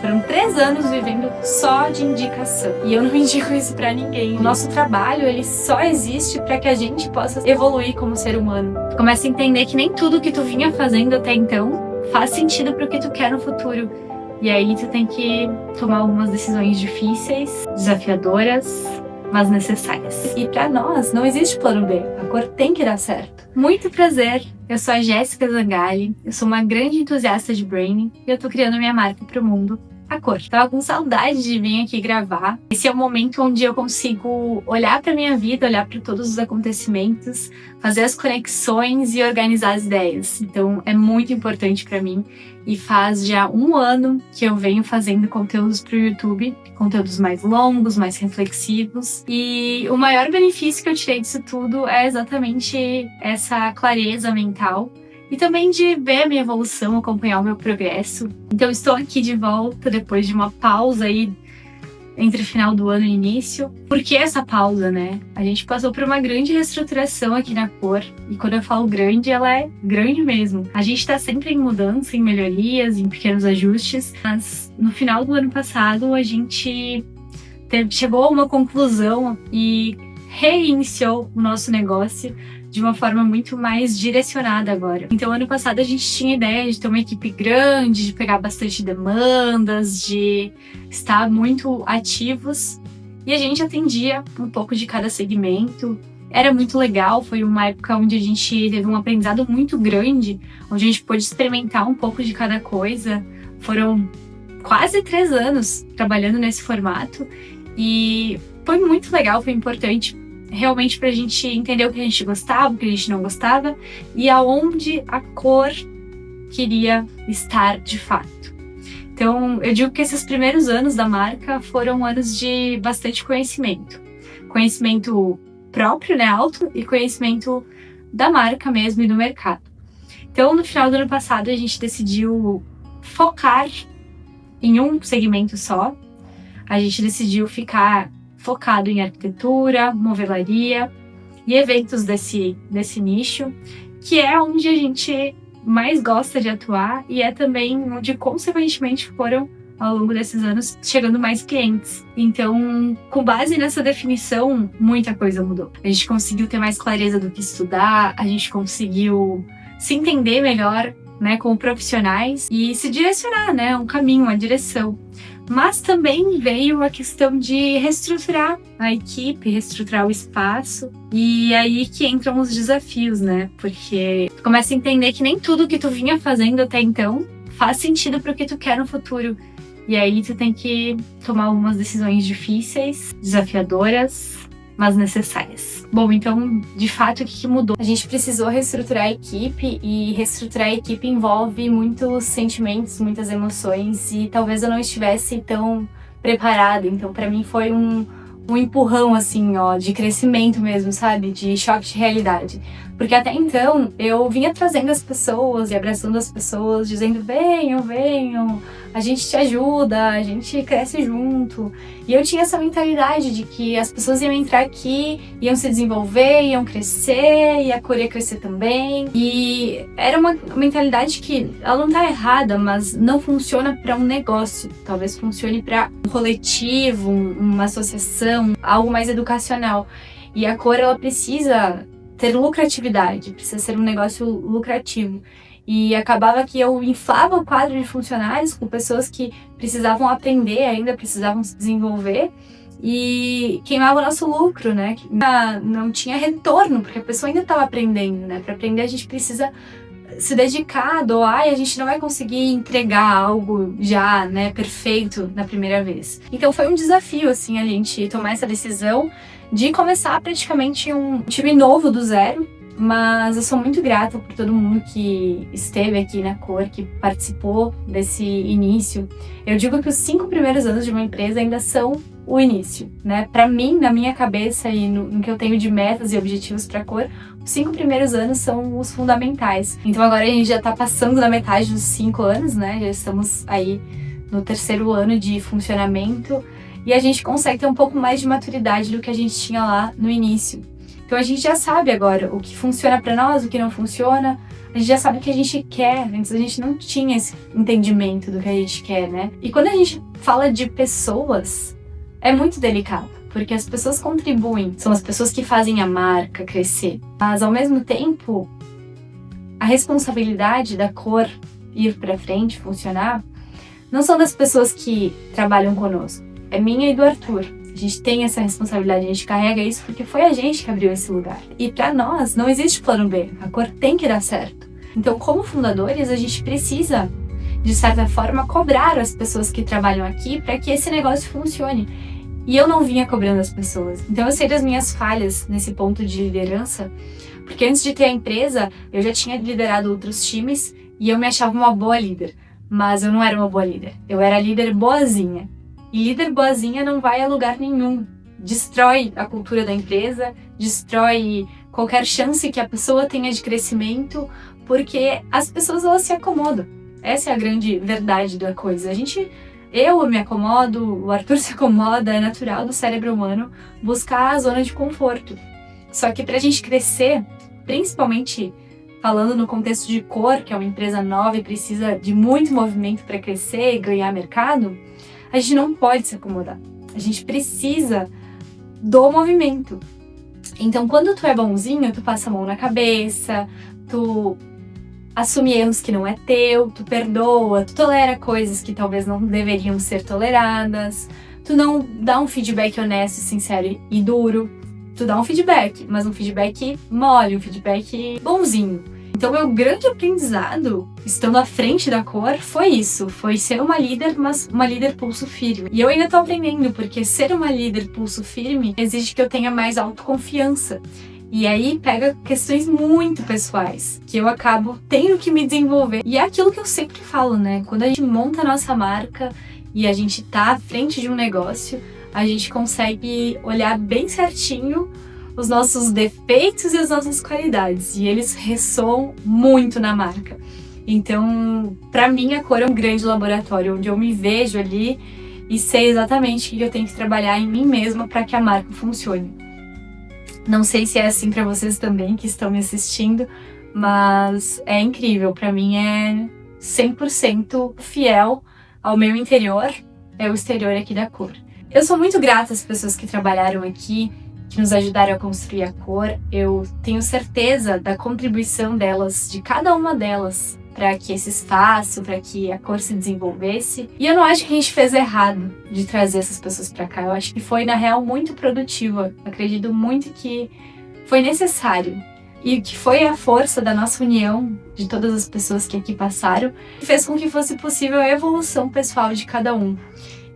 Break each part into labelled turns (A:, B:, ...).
A: Foram 3 anos vivendo só de indicação. E eu não indico isso pra ninguém. O nosso trabalho, ele só existe pra que a gente possa evoluir como ser humano. Tu começa a entender que nem tudo que tu vinha fazendo até então faz sentido pro que tu quer no futuro. E aí tu tem que tomar algumas decisões difíceis, desafiadoras, mas necessárias. E pra nós, não existe plano B. A cor tem que dar certo. Muito prazer, eu sou a Jéssica Zangali, eu sou uma grande entusiasta de branding e eu tô criando minha marca pro mundo, a cor. Tava com saudade de vir aqui gravar. Esse é o momento onde eu consigo olhar pra minha vida, olhar para todos os acontecimentos, fazer as conexões e organizar as ideias. Então é muito importante pra mim e faz já 1 ano que eu venho fazendo conteúdos pro YouTube, conteúdos mais longos, mais reflexivos. E o maior benefício que eu tirei disso tudo é exatamente essa clareza mental e também de ver a minha evolução, acompanhar o meu progresso. Então estou aqui de volta depois de uma pausa aí entre o final do ano e início. Por que essa pausa, né? A gente passou por uma grande reestruturação aqui na cor. E quando eu falo grande, ela é grande mesmo. A gente tá sempre em mudança, em melhorias, em pequenos ajustes. Mas no final do ano passado, a gente chegou a uma conclusão e reiniciou o nosso negócio de uma forma muito mais direcionada agora. Então, ano passado a gente tinha ideia de ter uma equipe grande, de pegar bastante demandas, de estar muito ativos. E a gente atendia um pouco de cada segmento. Era muito legal, foi uma época onde a gente teve um aprendizado muito grande, onde a gente pôde experimentar um pouco de cada coisa. Foram quase 3 anos trabalhando nesse formato e foi muito legal, foi importante realmente pra gente entender o que a gente gostava, o que a gente não gostava e aonde a cor queria estar de fato. Então, eu digo que esses primeiros anos da marca foram anos de bastante conhecimento. Conhecimento próprio, né, alto, e conhecimento da marca mesmo e do mercado. Então, no final do ano passado, a gente decidiu focar em um segmento só. A gente decidiu ficar focado em arquitetura, movelaria e eventos desse nicho, que é onde a gente mais gosta de atuar e é também onde, consequentemente, foram, ao longo desses anos, chegando mais clientes. Então, com base nessa definição, muita coisa mudou. A gente conseguiu ter mais clareza do que estudar, a gente conseguiu se entender melhor, né, como profissionais e se direcionar, né, um caminho, uma direção. Mas também veio a questão de reestruturar a equipe, reestruturar o espaço. E aí que entram os desafios, né? Porque tu começa a entender que nem tudo que tu vinha fazendo até então faz sentido pro que tu quer no futuro. E aí tu tem que tomar algumas decisões difíceis, desafiadoras, mas necessárias. Bom, então, de fato, o que mudou? A gente precisou reestruturar a equipe e reestruturar a equipe envolve muitos sentimentos, muitas emoções e talvez eu não estivesse tão preparada. Então, pra mim foi um empurrão, assim, ó, de crescimento mesmo, sabe? De choque de realidade. Porque até então, eu vinha trazendo as pessoas e abraçando as pessoas, dizendo, venham, venham, a gente te ajuda, a gente cresce junto. E eu tinha essa mentalidade de que as pessoas iam entrar aqui, iam se desenvolver, iam crescer, e a cor ia crescer também. E era uma mentalidade que, ela não tá errada, mas não funciona para um negócio. Talvez funcione para um coletivo, uma associação, algo mais educacional. E a cor, ela precisa ter lucratividade, precisa ser um negócio lucrativo. E acabava que eu inflava o quadro de funcionários com pessoas que precisavam aprender, ainda precisavam se desenvolver, e queimava o nosso lucro, né? Não tinha retorno, porque a pessoa ainda estava aprendendo, né? Para aprender a gente precisa se dedicar, doar, e a gente não vai conseguir entregar algo já, né, perfeito na primeira vez. Então foi um desafio, assim, a gente tomar essa decisão de começar praticamente um time novo do zero, mas eu sou muito grata por todo mundo que esteve aqui na cor, que participou desse início. Eu digo que os 5 primeiros anos de uma empresa ainda são o início, né? Para mim, na minha cabeça e no que eu tenho de metas e objetivos para a cor, os 5 primeiros anos são os fundamentais. Então agora a gente já tá passando da metade dos 5 anos, né? Já estamos aí no 3º ano de funcionamento e a gente consegue ter um pouco mais de maturidade do que a gente tinha lá no início. Então a gente já sabe agora o que funciona para nós, o que não funciona. a gente já sabe o que a gente quer. Antes a gente não tinha esse entendimento do que a gente quer, né? E quando a gente fala de pessoas, é muito delicado, porque as pessoas contribuem, são as pessoas que fazem a marca crescer. Mas ao mesmo tempo, a responsabilidade da cor ir pra frente, funcionar, não são das pessoas que trabalham conosco, é minha e do Arthur. A gente tem essa responsabilidade, a gente carrega isso porque foi a gente que abriu esse lugar. E pra nós, não existe plano B, a cor tem que dar certo. Então, como fundadores, a gente precisa, de certa forma, cobrar as pessoas que trabalham aqui para que esse negócio funcione. E eu não vinha cobrando as pessoas. Então, eu sei das minhas falhas nesse ponto de liderança, porque antes de ter a empresa, eu já tinha liderado outros times e eu me achava uma boa líder. Mas eu não era uma boa líder, eu era líder boazinha. E líder boazinha não vai a lugar nenhum. Destrói a cultura da empresa, destrói qualquer chance que a pessoa tenha de crescimento, porque as pessoas elas se acomodam. Essa é a grande verdade da coisa. Eu me acomodo, o Arthur se acomoda, é natural do cérebro humano buscar a zona de conforto. Só que pra gente crescer, principalmente falando no contexto de cor, que é uma empresa nova e precisa de muito movimento para crescer e ganhar mercado, a gente não pode se acomodar. A gente precisa do movimento. Então, quando tu é bonzinho, tu passa a mão na cabeça, tu assume erros que não é teu, tu perdoa, tu tolera coisas que talvez não deveriam ser toleradas, tu não dá um feedback honesto, sincero e duro. Tu dá um feedback, mas um feedback mole, um feedback bonzinho. Então, meu grande aprendizado, estando à frente da cor, foi isso. Foi ser uma líder, mas uma líder pulso firme. E eu ainda tô aprendendo, porque ser uma líder pulso firme exige que eu tenha mais autoconfiança. E aí pega questões muito pessoais, que eu acabo tendo que me desenvolver. E é aquilo que eu sempre falo, né? Quando a gente monta a nossa marca e a gente tá à frente de um negócio, a gente consegue olhar bem certinho os nossos defeitos e as nossas qualidades. E eles ressoam muito na marca. Então, pra mim, a cor é um grande laboratório, onde eu me vejo ali e sei exatamente o que eu tenho que trabalhar em mim mesma para que a marca funcione. Não sei se é assim pra vocês também, que estão me assistindo, mas é incrível. Pra mim é 100% fiel ao meu interior, é o exterior aqui da cor. Eu sou muito grata às pessoas que trabalharam aqui, que nos ajudaram a construir a cor. Eu tenho certeza da contribuição delas, de cada uma delas, para que esse espaço, para que a cor se desenvolvesse. E eu não acho que a gente fez errado de trazer essas pessoas para cá. Eu acho que foi, na real, muito produtiva. Acredito muito que foi necessário. E que foi a força da nossa união, de todas as pessoas que aqui passaram, que fez com que fosse possível a evolução pessoal de cada um.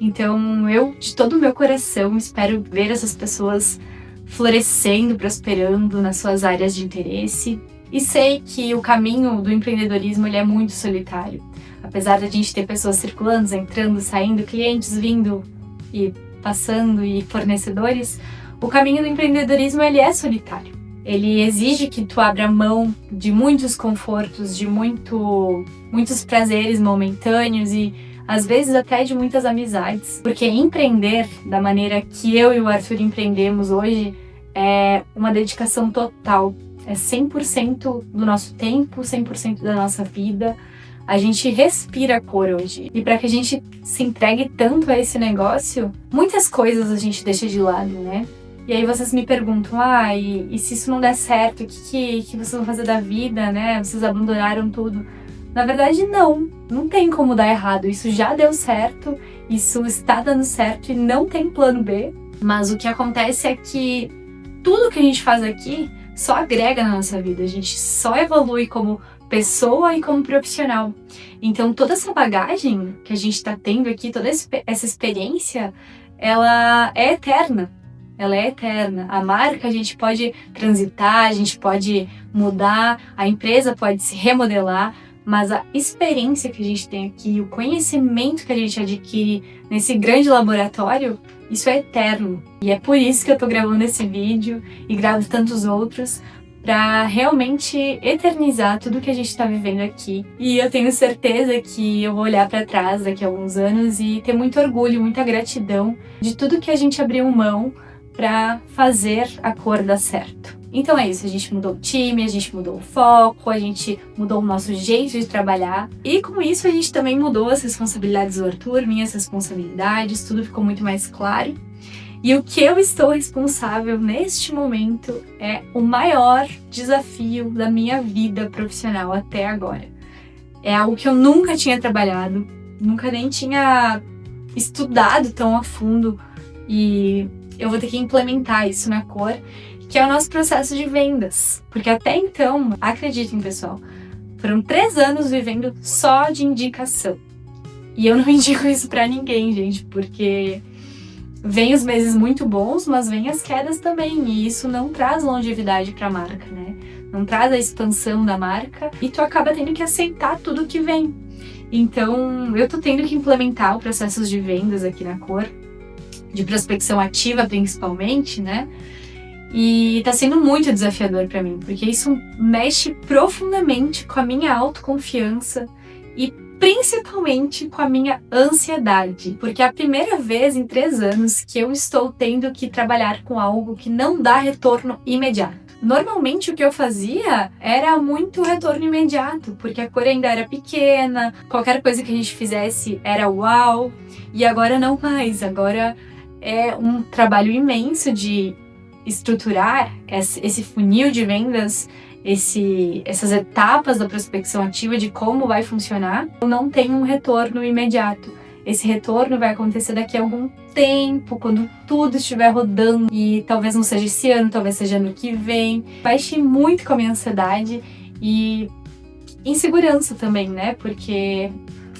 A: Então, eu, de todo o meu coração, espero ver essas pessoas florescendo, prosperando nas suas áreas de interesse. E sei que o caminho do empreendedorismo ele é muito solitário. Apesar de a gente ter pessoas circulando, entrando, saindo, clientes vindo e passando e fornecedores, o caminho do empreendedorismo ele é solitário. Ele exige que tu abra mão de muitos confortos, de muitos prazeres momentâneos e às vezes até de muitas amizades. Porque empreender da maneira que eu e o Arthur empreendemos hoje é uma dedicação total. É 100% do nosso tempo, 100% da nossa vida. A gente respira a cor hoje. E para que a gente se entregue tanto a esse negócio, muitas coisas a gente deixa de lado, né? E aí vocês me perguntam, e se isso não der certo, o que vocês vão fazer da vida, né? Vocês abandonaram tudo. Na verdade, não tem como dar errado. Isso já deu certo, isso está dando certo e não tem plano B. Mas o que acontece é que tudo que a gente faz aqui só agrega na nossa vida. A gente só evolui como pessoa e como profissional. Então, toda essa bagagem que a gente está tendo aqui, toda essa experiência, ela é eterna. Ela é eterna. A marca a gente pode transitar, a gente pode mudar, a empresa pode se remodelar, mas a experiência que a gente tem aqui, o conhecimento que a gente adquire nesse grande laboratório, isso é eterno. E é por isso que eu tô gravando esse vídeo e gravo tantos outros, para realmente eternizar tudo que a gente tá vivendo aqui. E eu tenho certeza que eu vou olhar para trás daqui a alguns anos e ter muito orgulho, muita gratidão de tudo que a gente abriu mão para fazer a cor dar certo. Então é isso, a gente mudou o time, a gente mudou o foco, a gente mudou o nosso jeito de trabalhar. E com isso a gente também mudou as responsabilidades do Arthur, minhas responsabilidades, tudo ficou muito mais claro. E o que eu estou responsável neste momento é o maior desafio da minha vida profissional até agora. É algo que eu nunca tinha trabalhado, nunca nem tinha estudado tão a fundo, e eu vou ter que implementar isso na Cor, que é o nosso processo de vendas. Porque até então, acreditem pessoal, foram 3 anos vivendo só de indicação. E eu não indico isso pra ninguém, gente, porque vem os meses muito bons, mas vem as quedas também, e isso não traz longevidade pra marca, né? Não traz a expansão da marca, e tu acaba tendo que aceitar tudo que vem. Então, eu tô tendo que implementar os processos de vendas aqui na Cor, de prospecção ativa principalmente, né? E tá sendo muito desafiador pra mim, porque isso mexe profundamente com a minha autoconfiança e principalmente com a minha ansiedade, porque é a primeira vez em 3 anos que eu estou tendo que trabalhar com algo que não dá retorno imediato. Normalmente o que eu fazia era muito retorno imediato, porque a Cor ainda era pequena, qualquer coisa que a gente fizesse era uau, e agora não mais, agora é um trabalho imenso de estruturar esse funil de vendas, essas etapas da prospecção ativa de como vai funcionar. Não tem um retorno imediato. Esse retorno vai acontecer daqui a algum tempo, quando tudo estiver rodando, e talvez não seja esse ano, talvez seja ano que vem. Mexe muito com a minha ansiedade e insegurança também, né? Porque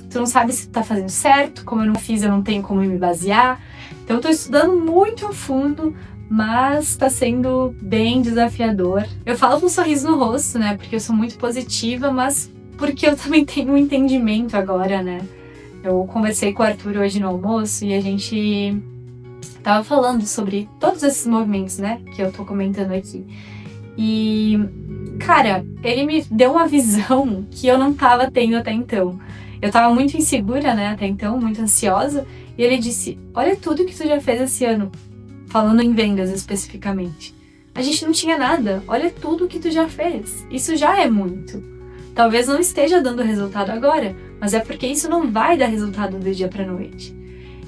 A: tu não sabe se tu tá fazendo certo, como eu não fiz, eu não tenho como me basear. Então eu tô estudando muito a fundo, mas tá sendo bem desafiador. Eu falo com um sorriso no rosto, né? Porque eu sou muito positiva, mas porque eu também tenho um entendimento agora, né? Eu conversei com o Arthur hoje no almoço e a gente tava falando sobre todos esses movimentos, né? Que eu tô comentando aqui. E, cara, ele me deu uma visão que eu não tava tendo até então. Eu tava muito insegura, né? Até então, muito ansiosa. E ele disse, olha tudo que tu já fez esse ano. Falando em vendas especificamente. A gente não tinha nada. Olha tudo que tu já fez. Isso já é muito. Talvez não esteja dando resultado agora, mas é porque isso não vai dar resultado do dia pra noite.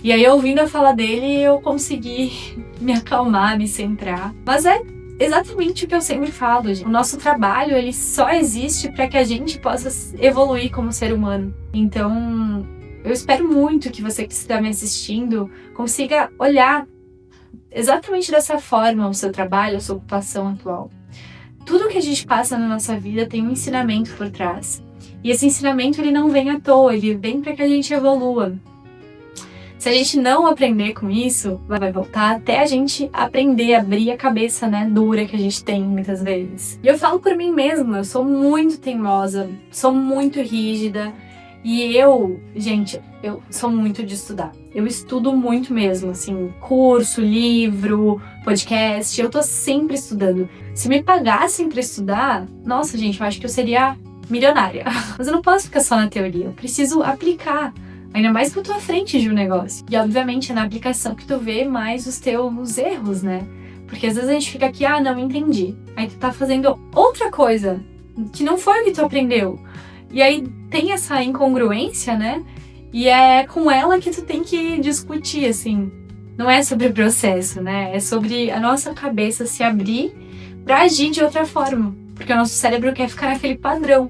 A: E aí, ouvindo a fala dele, eu consegui me acalmar, me centrar. Mas é exatamente o que eu sempre falo, gente. O nosso trabalho, ele só existe para que a gente possa evoluir como ser humano. Então, eu espero muito que você que está me assistindo consiga olhar exatamente dessa forma o seu trabalho, a sua ocupação atual. Tudo que a gente passa na nossa vida tem um ensinamento por trás. E esse ensinamento, ele não vem à toa, ele vem para que a gente evolua. Se a gente não aprender com isso, vai voltar até a gente aprender a abrir a cabeça, né, dura que a gente tem muitas vezes. E eu falo por mim mesma, eu sou muito teimosa, sou muito rígida. E gente, eu sou muito de estudar. Eu estudo muito mesmo, assim, curso, livro, podcast, eu tô sempre estudando. Se me pagassem pra estudar, nossa, gente, eu acho que eu seria milionária. Mas eu não posso ficar só na teoria, eu preciso aplicar. Ainda mais que eu tô à frente de um negócio. E obviamente é na aplicação que tu vê mais os teus erros, né? Porque às vezes a gente fica aqui, não entendi. Aí tu tá fazendo outra coisa, que não foi o que tu aprendeu. E aí tem essa incongruência, né? E é com ela que tu tem que discutir, assim. Não é sobre o processo, né? É sobre a nossa cabeça se abrir pra agir de outra forma. Porque o nosso cérebro quer ficar naquele padrão,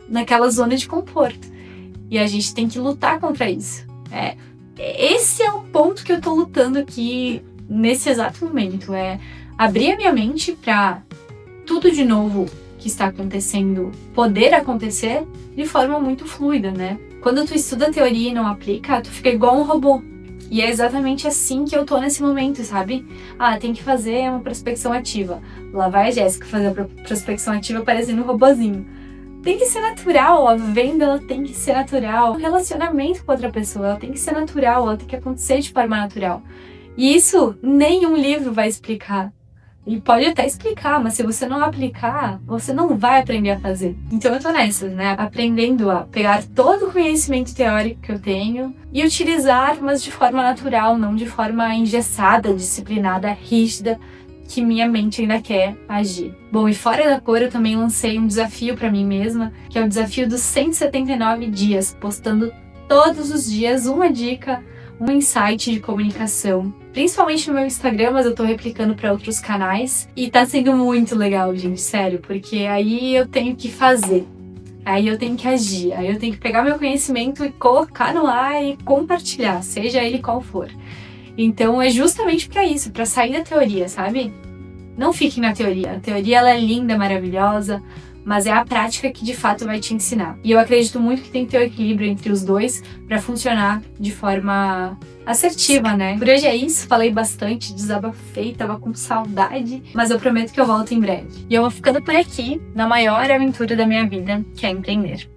A: naquela zona de conforto. E a gente tem que lutar contra isso. Esse é o ponto que eu tô lutando aqui nesse exato momento. É abrir a minha mente pra tudo de novo que está acontecendo poder acontecer de forma muito fluida, né? Quando tu estuda a teoria e não aplica, tu fica igual um robô. E é exatamente assim que eu tô nesse momento, sabe? Tem que fazer uma prospecção ativa. Lá vai a Jéssica fazer a prospecção ativa parecendo um robozinho. Tem que ser natural, a venda ela tem que ser natural. O relacionamento com outra pessoa ela tem que ser natural, ela tem que acontecer de forma natural. E isso nenhum livro vai explicar. E pode até explicar, mas se você não aplicar, você não vai aprender a fazer. Então eu tô nessa, né? Aprendendo a pegar todo o conhecimento teórico que eu tenho e utilizar, mas de forma natural, não de forma engessada, disciplinada, rígida, que minha mente ainda quer agir. Bom, e fora da cor, eu também lancei um desafio para mim mesma, que é o desafio dos 179 dias, postando todos os dias uma dica, um insight de comunicação. Principalmente no meu Instagram, mas eu tô replicando para outros canais. E tá sendo muito legal, gente, sério, porque aí eu tenho que fazer. Aí eu tenho que agir, aí eu tenho que pegar meu conhecimento e colocar no ar e compartilhar, seja ele qual for. Então é justamente para isso, para sair da teoria, sabe? Não fiquem na teoria. A teoria ela é linda, maravilhosa, mas é a prática que de fato vai te ensinar. E eu acredito muito que tem que ter o equilíbrio entre os dois para funcionar de forma assertiva, né? Por hoje é isso, falei bastante, desabafei, tava com saudade, mas eu prometo que eu volto em breve. E eu vou ficando por aqui na maior aventura da minha vida, que é empreender.